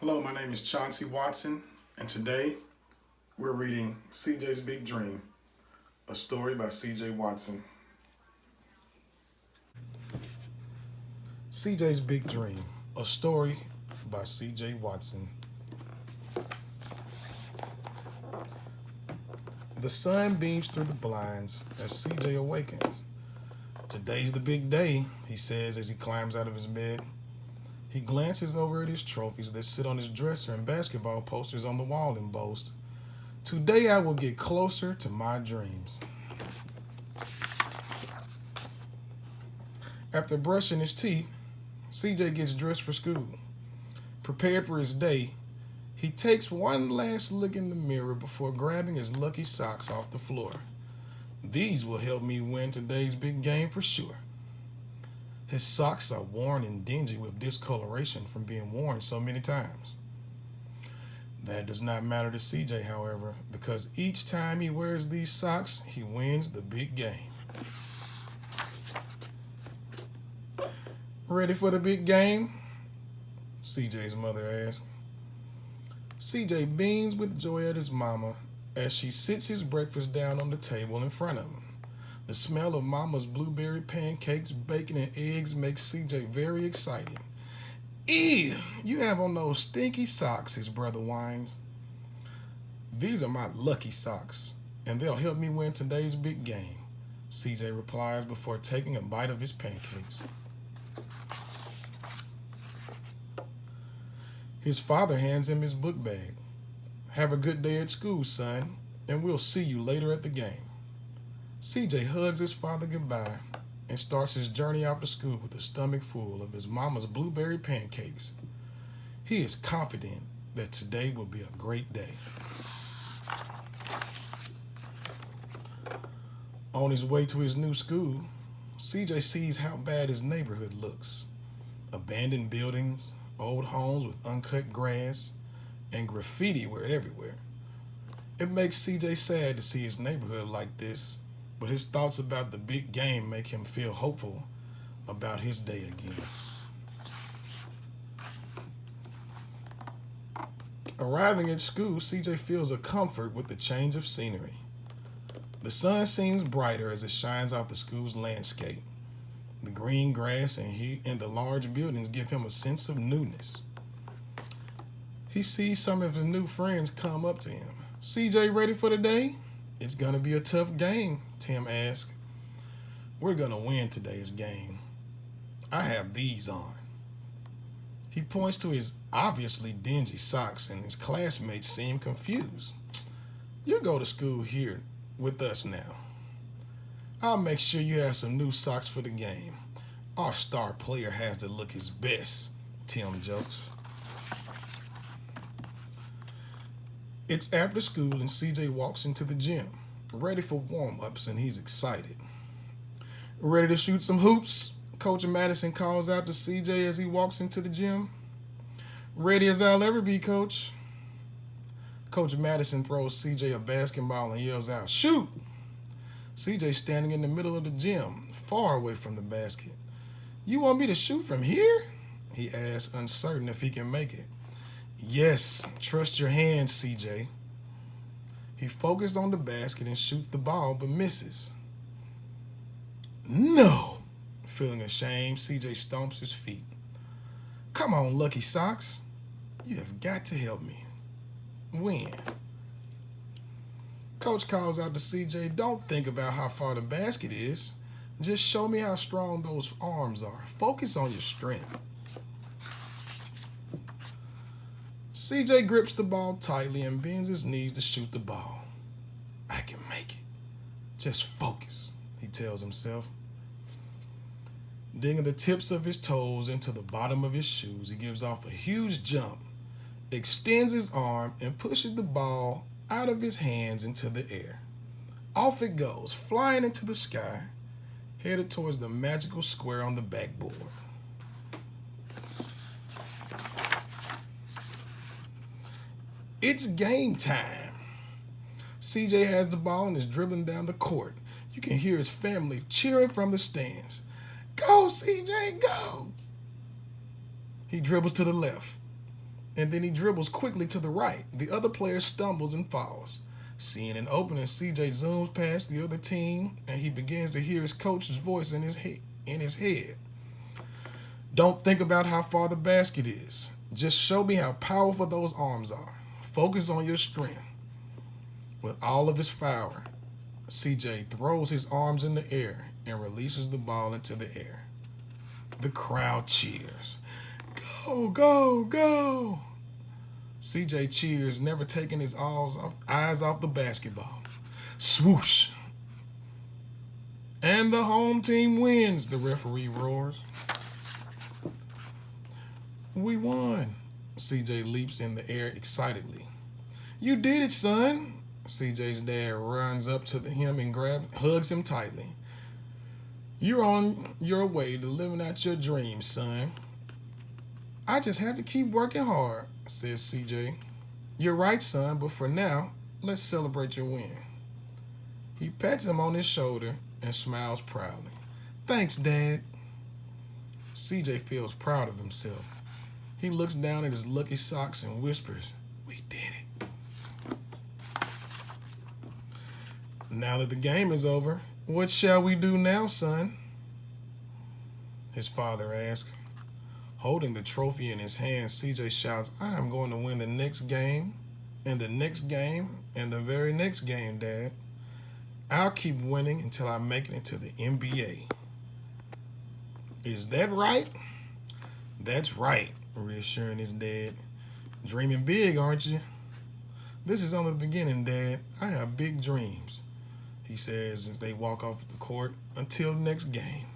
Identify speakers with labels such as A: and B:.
A: Hello, my name is Chauncey Watson, and today we're reading CJ's Big Dream, a story by CJ Watson. CJ's Big Dream, a story by CJ Watson. The sun beams through the blinds as CJ awakens. Today's the big day, he says as he climbs out of his bed. He glances over at his trophies that sit on his dresser and basketball posters on the wall and boasts, "Today I will get closer to my dreams." After brushing his teeth, CJ gets dressed for school. Prepared for his day, he takes one last look in the mirror before grabbing his lucky socks off the floor. These will help me win today's big game for sure. His socks are worn and dingy with discoloration from being worn so many times. That does not matter to CJ, however, because each time he wears these socks, he wins the big game. "Ready for the big game?" CJ's mother asks. CJ beams with joy at his mama as she sits his breakfast down on the table in front of him. The smell of Mama's blueberry pancakes, bacon, and eggs makes CJ very excited. "Ew, you have on those stinky socks," his brother whines. "These are my lucky socks, and they'll help me win today's big game," CJ replies before taking a bite of his pancakes. His father hands him his book bag. "Have a good day at school, son, and we'll see you later at the game." CJ hugs his father goodbye and starts his journey off to school with a stomach full of his mama's blueberry pancakes. He is confident that today will be a great day. On his way to his new school, CJ sees how bad his neighborhood looks. Abandoned buildings, old homes with uncut grass, and graffiti were everywhere. It makes CJ sad to see his neighborhood like this, but his thoughts about the big game make him feel hopeful about his day again. Arriving at school, CJ feels a comfort with the change of scenery. The sun seems brighter as it shines off the school's landscape. The green grass and the large buildings give him a sense of newness. He sees some of his new friends come up to him. "CJ, ready for the day?" "It's going to be a tough game," Tim asks. "We're going to win today's game. I have these on." He points to his obviously dingy socks, and his classmates seem confused. "You go to school here with us now. I'll make sure you have some new socks for the game. Our star player has to look his best," Tim jokes. It's after school and CJ walks into the gym, ready for warm-ups, and he's excited. "Ready to shoot some hoops?" Coach Madison calls out to CJ as he walks into the gym. "Ready as I'll ever be, Coach." Coach Madison throws CJ a basketball and yells out, "Shoot!" CJ's standing in the middle of the gym, far away from the basket. "You want me to shoot from here?" he asks, uncertain if he can make it. "Yes, trust your hands, CJ." He focused on the basket and shoots the ball, but misses. "No!" Feeling ashamed, CJ stomps his feet. "Come on, Lucky Socks. You have got to help me win." Coach calls out to CJ, "Don't think about how far the basket is. Just show me how strong those arms are. Focus on your strength." CJ grips the ball tightly and bends his knees to shoot the ball. "I can make it. Just focus," he tells himself. Digging the tips of his toes into the bottom of his shoes, he gives off a huge jump, extends his arm, and pushes the ball out of his hands into the air. Off it goes, flying into the sky, headed towards the magical square on the backboard. It's game time. CJ has the ball and is dribbling down the court. You can hear his family cheering from the stands. "Go, CJ, go!" He dribbles to the left. and then he dribbles quickly to the right. The other player stumbles and falls. Seeing an opening, CJ zooms past the other team, and he begins to hear his coach's voice in his head. Don't think about how far the basket is. Just show me how powerful those arms are. Focus on your strength. With all of his power, CJ throws his arms in the air and releases the ball into the air. The crowd cheers. Go, go, go! CJ cheers, never taking his eyes off the basketball. Swoosh! And the home team wins, the referee roars. We won. CJ leaps in the air excitedly. You did it, son. CJ's dad runs up to him and hugs him tightly. You're on your way to living out your dreams, son. I just have to keep working hard, says CJ. You're right, son, but for now, let's celebrate your win. He pats him on his shoulder and smiles proudly. Thanks, Dad. CJ feels proud of himself. He looks down at his lucky socks and whispers, we did it. Now that the game is over, what shall we do now, son? His father asks. Holding the trophy in his hand, CJ shouts, I am going to win the next game, and the next game, and the very next game, Dad. I'll keep winning until I make it into the NBA. Is that right? That's right, reassuring his dad. Dreaming big, aren't you? This is only the beginning, Dad. I have big dreams, he says as they walk off the court. Until next game.